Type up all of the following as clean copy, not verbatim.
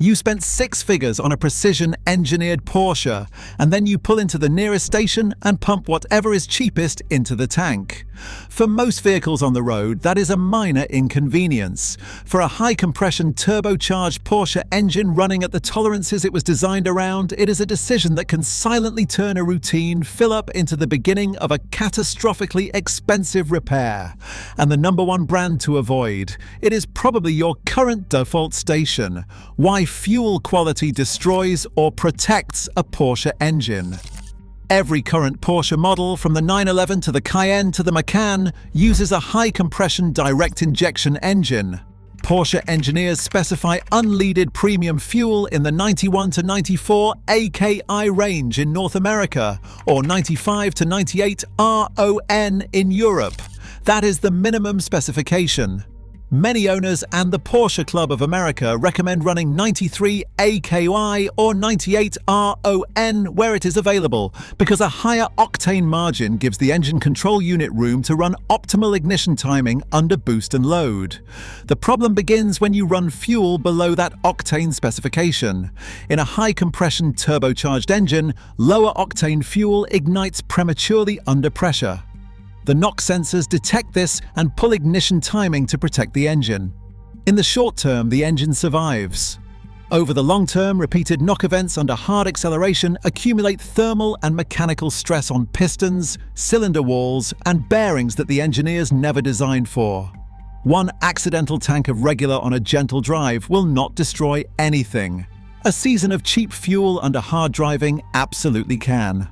You spent six figures on a precision-engineered Porsche, and then you pull into the nearest station and pump whatever is cheapest into the tank. For most vehicles on the road, that is a minor inconvenience. For a high-compression turbocharged Porsche engine running at the tolerances it was designed around, it is a decision that can silently turn a routine fill-up into the beginning of a catastrophically expensive repair. And the number one brand to avoid, it is probably your current default station. Why fuel quality destroys or protects a Porsche engine. Every current Porsche model, from the 911 to the Cayenne to the Macan, uses a high-compression direct injection engine. Porsche engineers specify unleaded premium fuel in the 91 to 94 AKI range in North America, or 95 to 98 RON in Europe. That is the minimum specification. Many owners and the Porsche Club of America recommend running 93 AKI or 98 RON where it is available, because a higher octane margin gives the engine control unit room to run optimal ignition timing under boost and load. The problem begins when you run fuel below that octane specification. In a high-compression turbocharged engine, lower octane fuel ignites prematurely under pressure. The knock sensors detect this and pull ignition timing to protect the engine. In the short term, the engine survives. Over the long term, repeated knock events under hard acceleration accumulate thermal and mechanical stress on pistons, cylinder walls, and bearings that the engineers never designed for. One accidental tank of regular on a gentle drive will not destroy anything. A season of cheap fuel under hard driving absolutely can.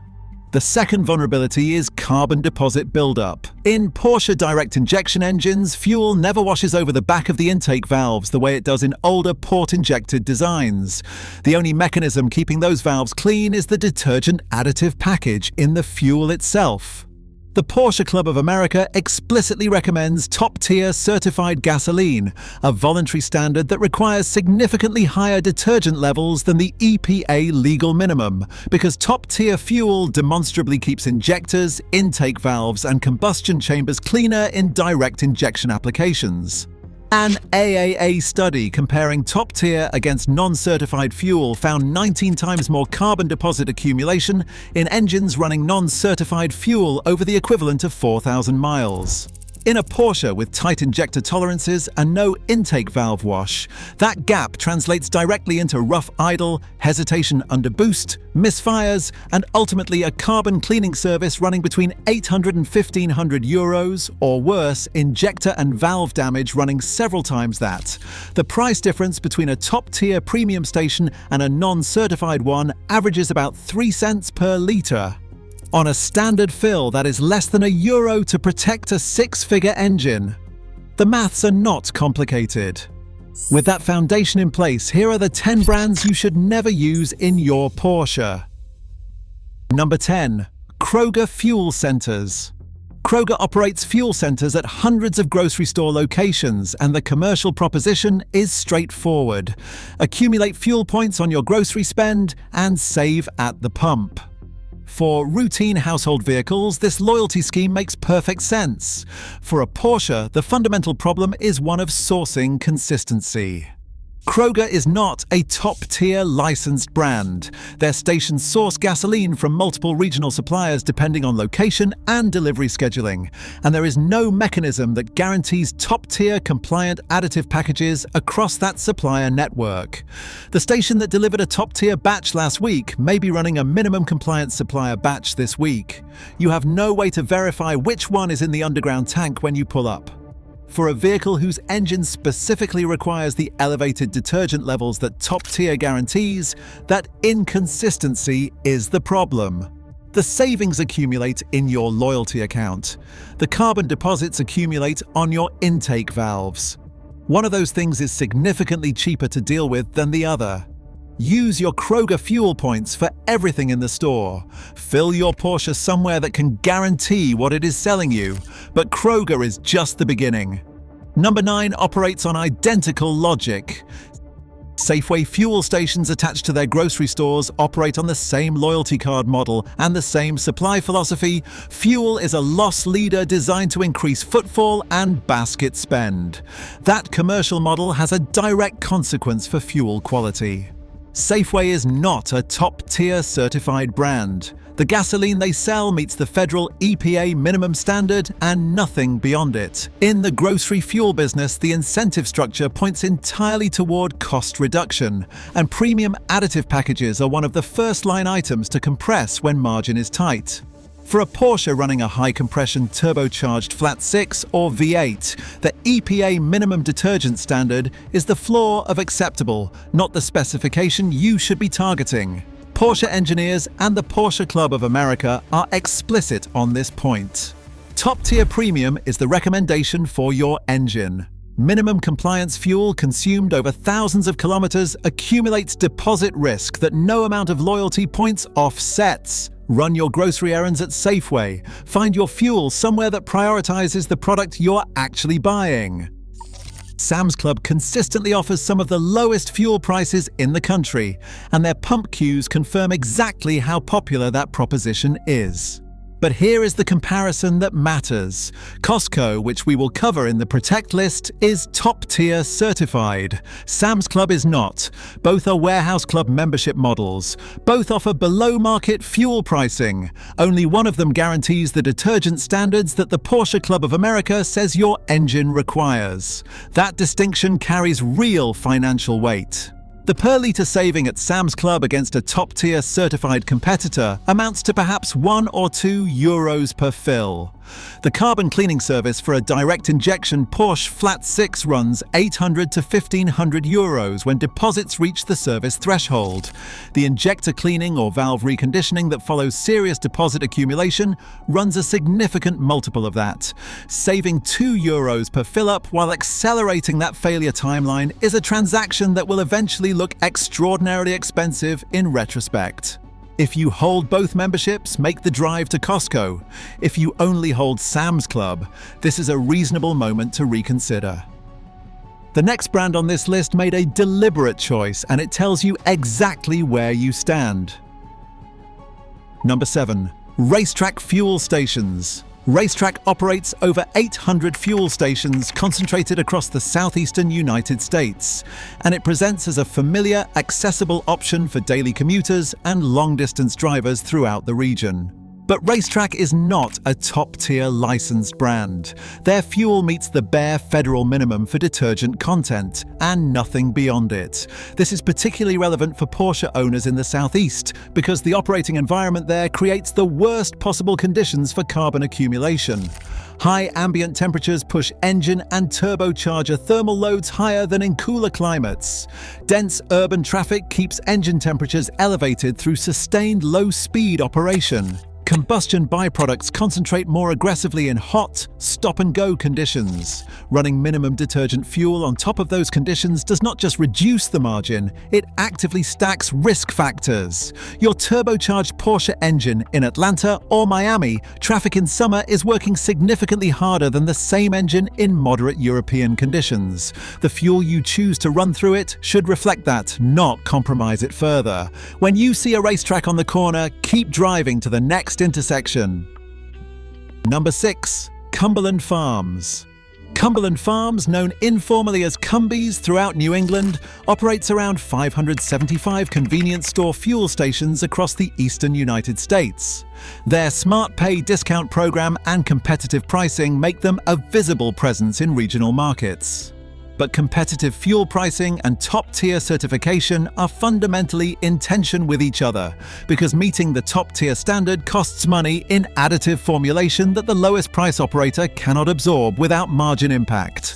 The second vulnerability is carbon deposit buildup. In Porsche direct injection engines, fuel never washes over the back of the intake valves the way it does in older port-injected designs. The only mechanism keeping those valves clean is the detergent additive package in the fuel itself. The Porsche Club of America explicitly recommends top-tier certified gasoline, a voluntary standard that requires significantly higher detergent levels than the EPA legal minimum, because top-tier fuel demonstrably keeps injectors, intake valves, and combustion chambers cleaner in direct injection applications. An AAA study comparing top-tier against non-certified fuel found 19 times more carbon deposit accumulation in engines running non-certified fuel over the equivalent of 4,000 miles. In a Porsche with tight injector tolerances and no intake valve wash, that gap translates directly into rough idle, hesitation under boost, misfires, and ultimately a carbon cleaning service running between 800 and 1,500 euros, or worse, injector and valve damage running several times that. The price difference between a top-tier premium station and a non-certified one averages about 3 cents per litre. On a standard fill, that is less than €1 to protect a six-figure engine. The maths are not complicated. With that foundation in place, here are the 10 brands you should never use in your Porsche. Number 10. Kroger Fuel Centers. Kroger operates fuel centers at hundreds of grocery store locations, and the commercial proposition is straightforward. Accumulate fuel points on your grocery spend and save at the pump. For routine household vehicles, this loyalty scheme makes perfect sense. For a Porsche, the fundamental problem is one of sourcing consistency. Kroger is not a top-tier licensed brand. Their stations source gasoline from multiple regional suppliers depending on location and delivery scheduling, and there is no mechanism that guarantees top-tier compliant additive packages across that supplier network. The station that delivered a top-tier batch last week may be running a minimum compliant supplier batch this week. You have no way to verify which one is in the underground tank when you pull up. For a vehicle whose engine specifically requires the elevated detergent levels that top-tier guarantees, that inconsistency is the problem. The savings accumulate in your loyalty account. The carbon deposits accumulate on your intake valves. One of those things is significantly cheaper to deal with than the other. Use your Kroger fuel points for everything in the store. Fill your Porsche somewhere that can guarantee what it is selling you, but Kroger is just the beginning. Number 9 operates on identical logic. Safeway fuel stations attached to their grocery stores operate on the same loyalty card model and the same supply philosophy. Fuel is a loss leader designed to increase footfall and basket spend. That commercial model has a direct consequence for fuel quality. Safeway is not a top-tier certified brand. The gasoline they sell meets the federal EPA minimum standard and nothing beyond it. In the grocery fuel business, the incentive structure points entirely toward cost reduction, and premium additive packages are one of the first-line items to compress when margin is tight. For a Porsche running a high-compression turbocharged flat 6 or V8, the EPA minimum detergent standard is the floor of acceptable, not the specification you should be targeting. Porsche engineers and the Porsche Club of America are explicit on this point. Top-tier premium is the recommendation for your engine. Minimum compliance fuel consumed over thousands of kilometers accumulates deposit risk that no amount of loyalty points offsets. Run your grocery errands at Safeway. Find your fuel somewhere that prioritizes the product you're actually buying. Sam's Club consistently offers some of the lowest fuel prices in the country, and their pump queues confirm exactly how popular that proposition is. But here is the comparison that matters. Costco, which we will cover in the Protect list, is top-tier certified. Sam's Club is not. Both are Warehouse Club membership models. Both offer below-market fuel pricing. Only one of them guarantees the detergent standards that the Porsche Club of America says your engine requires. That distinction carries real financial weight. The per-litre saving at Sam's Club against a top-tier certified competitor amounts to perhaps €1 or €2 per fill. The carbon cleaning service for a direct injection Porsche Flat 6 runs €800 to €1,500 when deposits reach the service threshold. The injector cleaning or valve reconditioning that follows serious deposit accumulation runs a significant multiple of that. Saving €2 per fill-up while accelerating that failure timeline is a transaction that will eventually look extraordinarily expensive in retrospect. If you hold both memberships, make the drive to Costco. If you only hold Sam's Club, this is a reasonable moment to reconsider. The next brand on this list made a deliberate choice, and it tells you exactly where you stand. Number 7. Racetrack fuel stations. Racetrack operates over 800 fuel stations concentrated across the southeastern United States, and it presents as a familiar, accessible option for daily commuters and long-distance drivers throughout the region. But Racetrack is not a top-tier licensed brand. Their fuel meets the bare federal minimum for detergent content, and nothing beyond it. This is particularly relevant for Porsche owners in the southeast, because the operating environment there creates the worst possible conditions for carbon accumulation. High ambient temperatures push engine and turbocharger thermal loads higher than in cooler climates. Dense urban traffic keeps engine temperatures elevated through sustained low-speed operation. Combustion byproducts concentrate more aggressively in hot, stop-and-go conditions. Running minimum detergent fuel on top of those conditions does not just reduce the margin, it actively stacks risk factors. Your turbocharged Porsche engine in Atlanta or Miami, traffic in summer is working significantly harder than the same engine in moderate European conditions. The fuel you choose to run through it should reflect that, not compromise it further. When you see a racetrack on the corner, keep driving to the next intersection. Number 6. Cumberland Farms. Cumberland Farms, known informally as Cumbies throughout New England, operates around 575 convenience store fuel stations across the eastern United States. Their Smart Pay discount program and competitive pricing make them a visible presence in regional markets. But competitive fuel pricing and top-tier certification are fundamentally in tension with each other, because meeting the top-tier standard costs money in additive formulation that the lowest price operator cannot absorb without margin impact.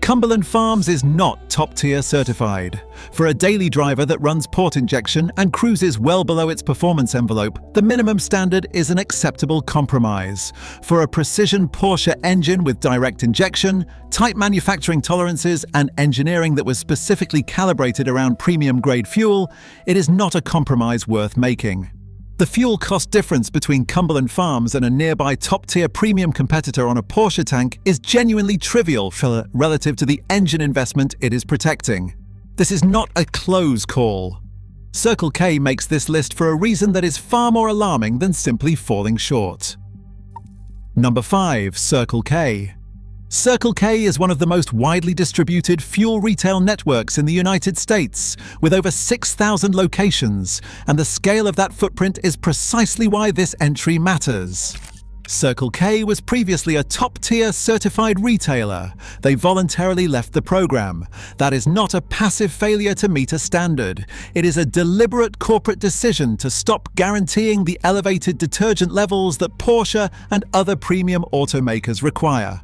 Cumberland Farms is not top-tier certified. For a daily driver that runs port injection and cruises well below its performance envelope, the minimum standard is an acceptable compromise. For a precision Porsche engine with direct injection, tight manufacturing tolerances, and engineering that was specifically calibrated around premium-grade fuel, it is not a compromise worth making. The fuel cost difference between Cumberland Farms and a nearby top-tier premium competitor on a Porsche tank is genuinely trivial relative to the engine investment it is protecting. This is not a close call. Circle K makes this list for a reason that is far more alarming than simply falling short. Number 5. Circle K. Circle K is one of the most widely distributed fuel retail networks in the United States, with over 6,000 locations, and the scale of that footprint is precisely why this entry matters. Circle K was previously a top-tier certified retailer. They voluntarily left the program. That is not a passive failure to meet a standard. It is a deliberate corporate decision to stop guaranteeing the elevated detergent levels that Porsche and other premium automakers require.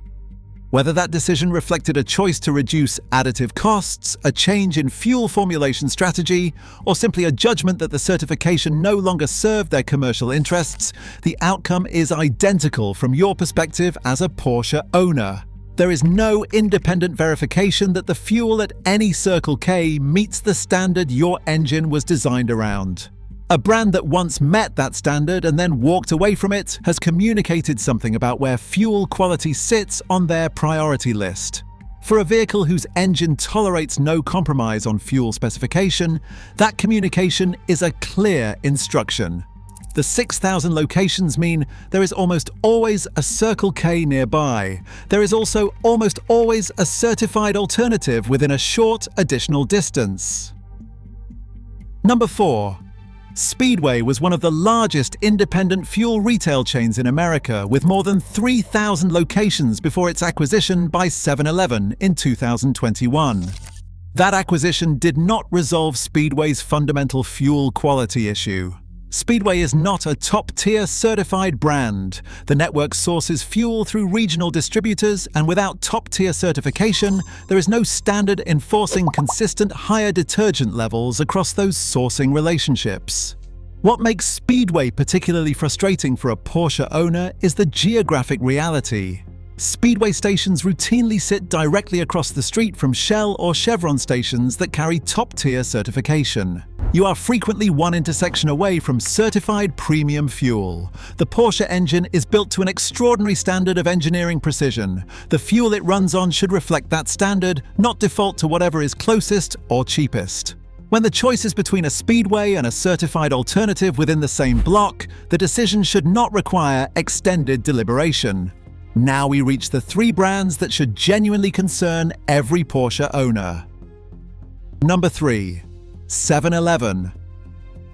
Whether that decision reflected a choice to reduce additive costs, a change in fuel formulation strategy, or simply a judgment that the certification no longer served their commercial interests, the outcome is identical from your perspective as a Porsche owner. There is no independent verification that the fuel at any Circle K meets the standard your engine was designed around. A brand that once met that standard and then walked away from it has communicated something about where fuel quality sits on their priority list. For a vehicle whose engine tolerates no compromise on fuel specification, that communication is a clear instruction. The 6,000 locations mean there is almost always a Circle K nearby. There is also almost always a certified alternative within a short additional distance. Number 4. Speedway was one of the largest independent fuel retail chains in America, with more than 3,000 locations before its acquisition by 7-Eleven in 2021. That acquisition did not resolve Speedway's fundamental fuel quality issue. Speedway is not a top-tier certified brand. The network sources fuel through regional distributors, and without top-tier certification, there is no standard enforcing consistent higher detergent levels across those sourcing relationships. What makes Speedway particularly frustrating for a Porsche owner is the geographic reality. Speedway stations routinely sit directly across the street from Shell or Chevron stations that carry top-tier certification. You are frequently one intersection away from certified premium fuel. The Porsche engine is built to an extraordinary standard of engineering precision. The fuel it runs on should reflect that standard, not default to whatever is closest or cheapest. When the choice is between a Speedway and a certified alternative within the same block, the decision should not require extended deliberation. Now we reach the 3 brands that should genuinely concern every Porsche owner. Number 3. 7-Eleven.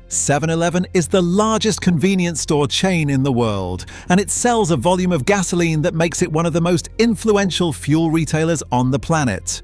7-Eleven is the largest convenience store chain in the world, and it sells a volume of gasoline that makes it one of the most influential fuel retailers on the planet.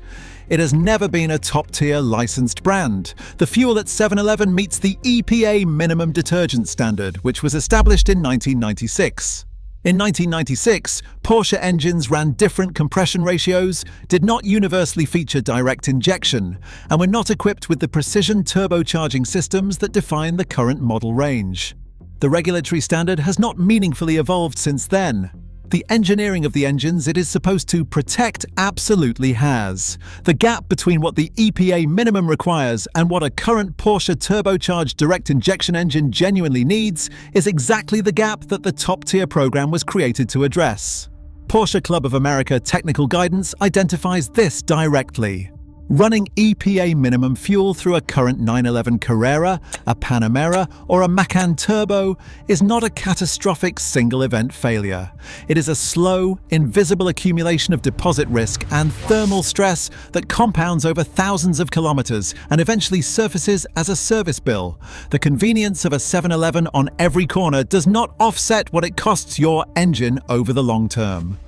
It has never been a top-tier licensed brand. The fuel at 7-Eleven meets the EPA minimum detergent standard, which was established in 1996. In 1996, Porsche engines ran different compression ratios, did not universally feature direct injection, and were not equipped with the precision turbocharging systems that define the current model range. The regulatory standard has not meaningfully evolved since then. The engineering of the engines it is supposed to protect absolutely has. The gap between what the EPA minimum requires and what a current Porsche turbocharged direct injection engine genuinely needs is exactly the gap that the top-tier program was created to address. Porsche Club of America technical guidance identifies this directly. Running EPA minimum fuel through a current 911 Carrera, a Panamera, or a Macan Turbo is not a catastrophic single-event failure. It is a slow, invisible accumulation of deposit risk and thermal stress that compounds over thousands of kilometers and eventually surfaces as a service bill. The convenience of a 7-Eleven on every corner does not offset what it costs your engine over the long term.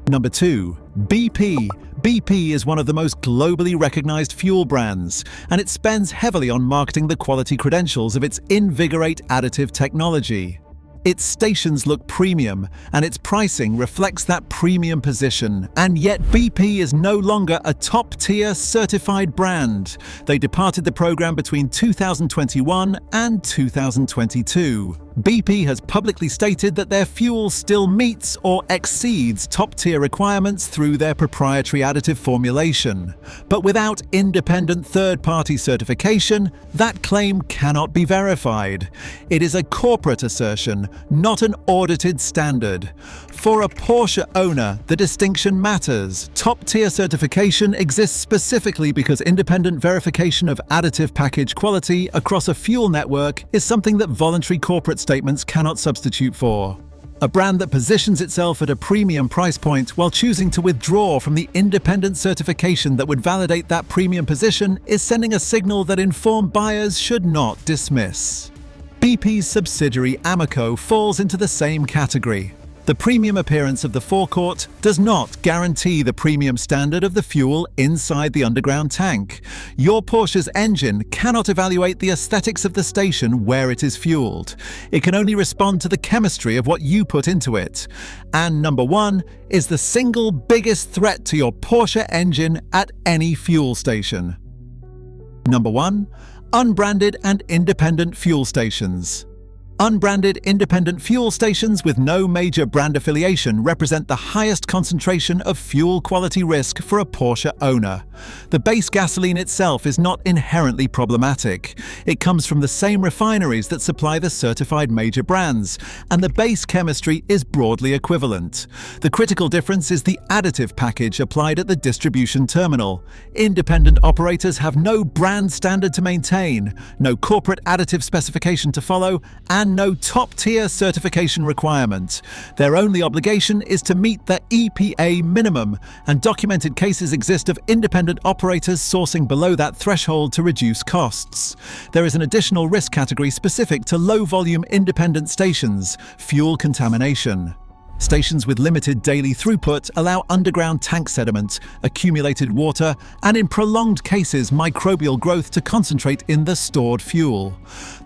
Number 2. BP. BP is one of the most globally recognized fuel brands, and it spends heavily on marketing the quality credentials of its Invigorate additive technology. Its stations look premium, and its pricing reflects that premium position, and yet BP is no longer a top-tier certified brand. They departed the program between 2021 and 2022. BP has publicly stated that their fuel still meets or exceeds top-tier requirements through their proprietary additive formulation. But without independent third-party certification, that claim cannot be verified. It is a corporate assertion, not an audited standard. For a Porsche owner, the distinction matters. Top-tier certification exists specifically because independent verification of additive package quality across a fuel network is something that voluntary corporate statements cannot substitute for. A brand that positions itself at a premium price point while choosing to withdraw from the independent certification that would validate that premium position is sending a signal that informed buyers should not dismiss. BP's subsidiary Amoco falls into the same category. The premium appearance of the forecourt does not guarantee the premium standard of the fuel inside the underground tank. Your Porsche's engine cannot evaluate the aesthetics of the station where it is fueled. It can only respond to the chemistry of what you put into it. And number one is the single biggest threat to your Porsche engine at any fuel station. Number one, unbranded and independent fuel stations. Unbranded independent fuel stations with no major brand affiliation represent the highest concentration of fuel quality risk for a Porsche owner. The base gasoline itself is not inherently problematic. It comes from the same refineries that supply the certified major brands, and the base chemistry is broadly equivalent. The critical difference is the additive package applied at the distribution terminal. Independent operators have no brand standard to maintain, no corporate additive specification to follow, and no top-tier certification requirement. Their only obligation is to meet the EPA minimum, and documented cases exist of independent operators sourcing below that threshold to reduce costs. There is an additional risk category specific to low-volume independent stations: fuel contamination. Stations with limited daily throughput allow underground tank sediment, accumulated water, and in prolonged cases microbial growth to concentrate in the stored fuel.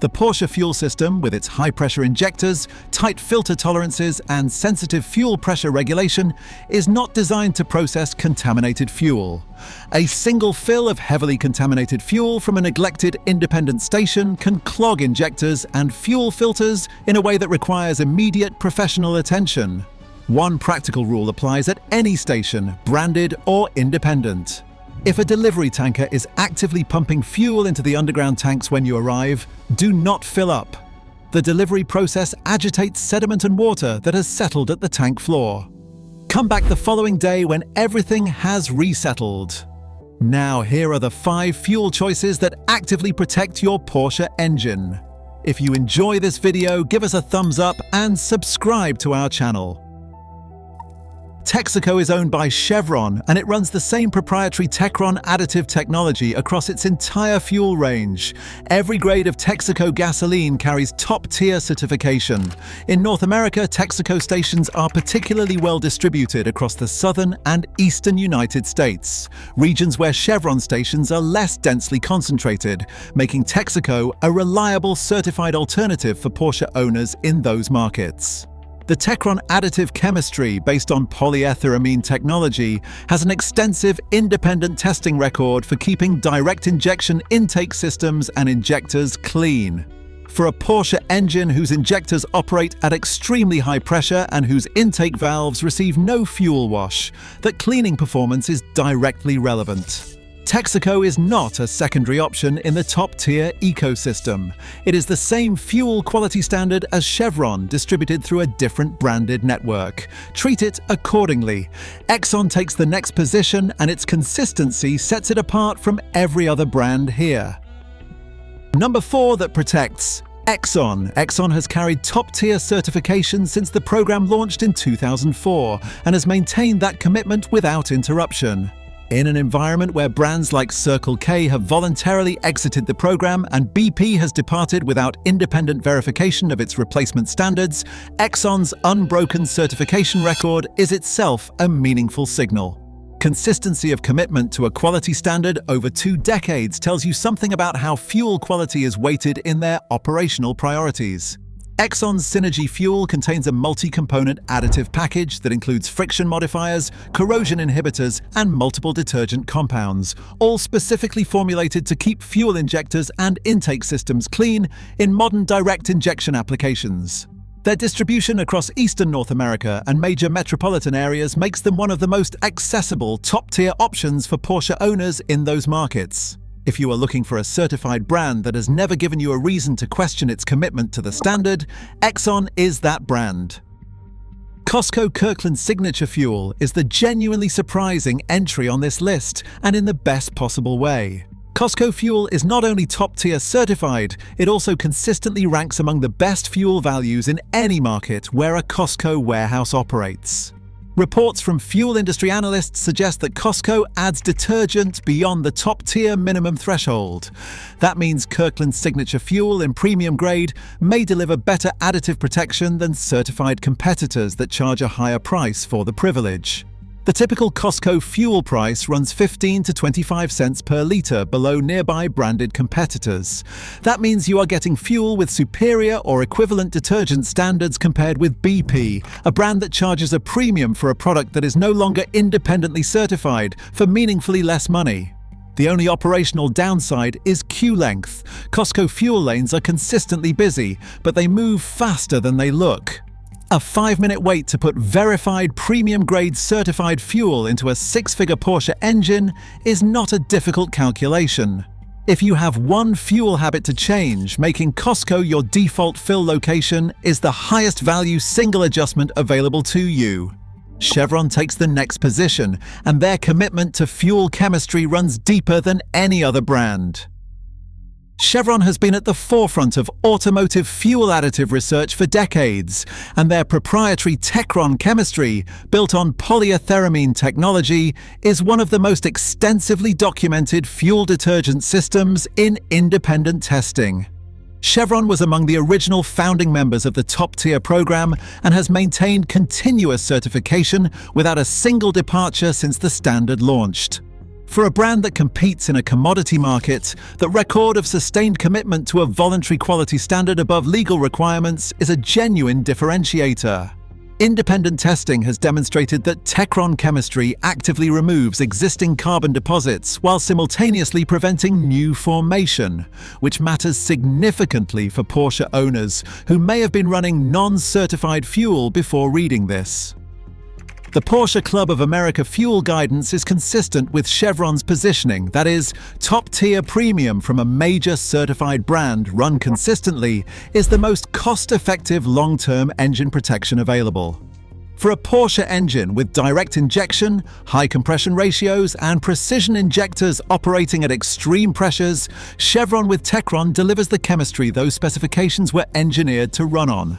The Porsche fuel system, with its high-pressure injectors, tight filter tolerances, and sensitive fuel pressure regulation, is not designed to process contaminated fuel. A single fill of heavily contaminated fuel from a neglected independent station can clog injectors and fuel filters in a way that requires immediate professional attention. One practical rule applies at any station, branded or independent. If a delivery tanker is actively pumping fuel into the underground tanks when you arrive, do not fill up. The delivery process agitates sediment and water that has settled at the tank floor. Come back the following day when everything has resettled. Now here are the 5 fuel choices that actively protect your Porsche engine. If you enjoy this video, give us a thumbs up and subscribe to our channel. Texaco is owned by Chevron, and it runs the same proprietary Techron additive technology across its entire fuel range. Every grade of Texaco gasoline carries top-tier certification. In North America, Texaco stations are particularly well distributed across the southern and eastern United States, regions where Chevron stations are less densely concentrated, making Texaco a reliable certified alternative for Porsche owners in those markets. The Techron additive chemistry, based on polyethyramine technology, has an extensive independent testing record for keeping direct injection intake systems and injectors clean. For a Porsche engine whose injectors operate at extremely high pressure and whose intake valves receive no fuel wash, that cleaning performance is directly relevant. Texaco is not a secondary option in the top-tier ecosystem. It is the same fuel quality standard as Chevron, distributed through a different branded network. Treat it accordingly. Exxon takes the next position, and its consistency sets it apart from every other brand here. Number 4 that protects. Exxon. Exxon has carried top-tier certification since the program launched in 2004 and has maintained that commitment without interruption. In an environment where brands like Circle K have voluntarily exited the program and BP has departed without independent verification of its replacement standards, Exxon's unbroken certification record is itself a meaningful signal. Consistency of commitment to a quality standard over 2 decades tells you something about how fuel quality is weighted in their operational priorities. Exxon's Synergy fuel contains a multi-component additive package that includes friction modifiers, corrosion inhibitors, and multiple detergent compounds, all specifically formulated to keep fuel injectors and intake systems clean in modern direct injection applications. Their distribution across eastern North America and major metropolitan areas makes them one of the most accessible top-tier options for Porsche owners in those markets. If you are looking for a certified brand that has never given you a reason to question its commitment to the standard, Exxon is that brand. Costco Kirkland Signature Fuel is the genuinely surprising entry on this list, and in the best possible way. Costco Fuel is not only top-tier certified, it also consistently ranks among the best fuel values in any market where a Costco warehouse operates. Reports from fuel industry analysts suggest that Costco adds detergent beyond the top-tier minimum threshold. That means Kirkland Signature Fuel in premium grade may deliver better additive protection than certified competitors that charge a higher price for the privilege. The typical Costco fuel price runs 15 to 25 cents per litre below nearby branded competitors. That means you are getting fuel with superior or equivalent detergent standards compared with BP, a brand that charges a premium for a product that is no longer independently certified for meaningfully less money. The only operational downside is queue length. Costco fuel lanes are consistently busy, but they move faster than they look. A 5-minute wait to put verified premium-grade certified fuel into a 6-figure Porsche engine is not a difficult calculation. If you have one fuel habit to change, making Costco your default fill location is the highest value single adjustment available to you. Chevron takes the next position, and their commitment to fuel chemistry runs deeper than any other brand. Chevron has been at the forefront of automotive fuel additive research for decades, and their proprietary Techron chemistry, built on polyethyramine technology, is one of the most extensively documented fuel detergent systems in independent testing. Chevron was among the original founding members of the top-tier program and has maintained continuous certification without a single departure since the standard launched. For a brand that competes in a commodity market, the record of sustained commitment to a voluntary quality standard above legal requirements is a genuine differentiator. Independent testing has demonstrated that Techron chemistry actively removes existing carbon deposits while simultaneously preventing new formation, which matters significantly for Porsche owners who may have been running non-certified fuel before reading this. The Porsche Club of America fuel guidance is consistent with Chevron's positioning, that is, top-tier premium from a major certified brand run consistently is the most cost-effective long-term engine protection available. For a Porsche engine with direct injection, high compression ratios, and precision injectors operating at extreme pressures, Chevron with Techron delivers the chemistry those specifications were engineered to run on.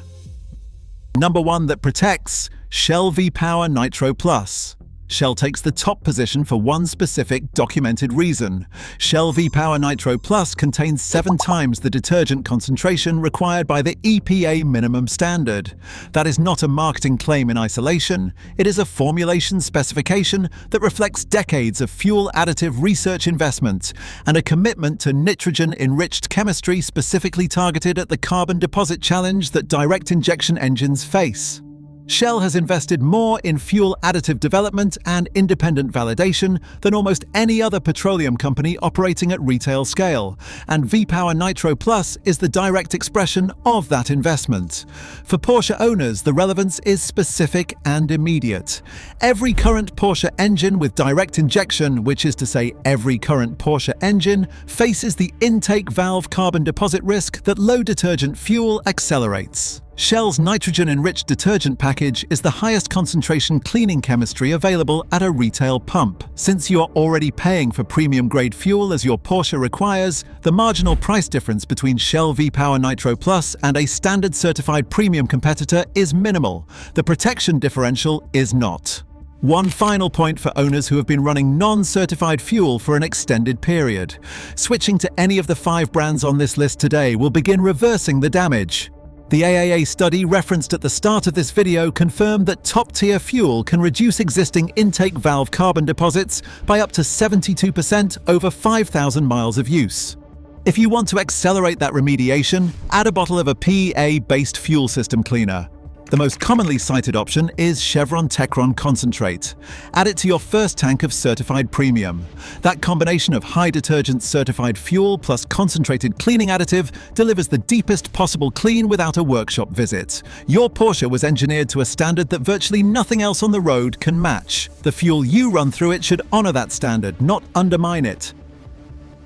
Number 1 that protects, Shell V-Power Nitro Plus. Shell takes the top position for one specific documented reason. Shell V-Power Nitro Plus contains 7 times the detergent concentration required by the EPA minimum standard. That is not a marketing claim in isolation, it is a formulation specification that reflects decades of fuel additive research investment and a commitment to nitrogen-enriched chemistry specifically targeted at the carbon deposit challenge that direct injection engines face. Shell has invested more in fuel additive development and independent validation than almost any other petroleum company operating at retail scale, and V-Power Nitro Plus is the direct expression of that investment. For Porsche owners, the relevance is specific and immediate. Every current Porsche engine with direct injection, which is to say every current Porsche engine, faces the intake valve carbon deposit risk that low detergent fuel accelerates. Shell's nitrogen-enriched detergent package is the highest concentration cleaning chemistry available at a retail pump. Since you are already paying for premium-grade fuel as your Porsche requires, the marginal price difference between Shell V-Power Nitro Plus and a standard certified premium competitor is minimal. The protection differential is not. One final point for owners who have been running non-certified fuel for an extended period. Switching to any of the 5 brands on this list today will begin reversing the damage. The AAA study referenced at the start of this video confirmed that top-tier fuel can reduce existing intake valve carbon deposits by up to 72% over 5,000 miles of use. If you want to accelerate that remediation, add a bottle of a PEA-based fuel system cleaner. The most commonly cited option is Chevron Techron Concentrate. Add it to your first tank of certified premium. That combination of high detergent certified fuel plus concentrated cleaning additive delivers the deepest possible clean without a workshop visit. Your Porsche was engineered to a standard that virtually nothing else on the road can match. The fuel you run through it should honor that standard, not undermine it.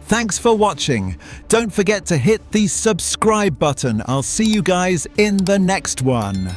Thanks for watching. Don't forget to hit the subscribe button. I'll see you guys in the next one.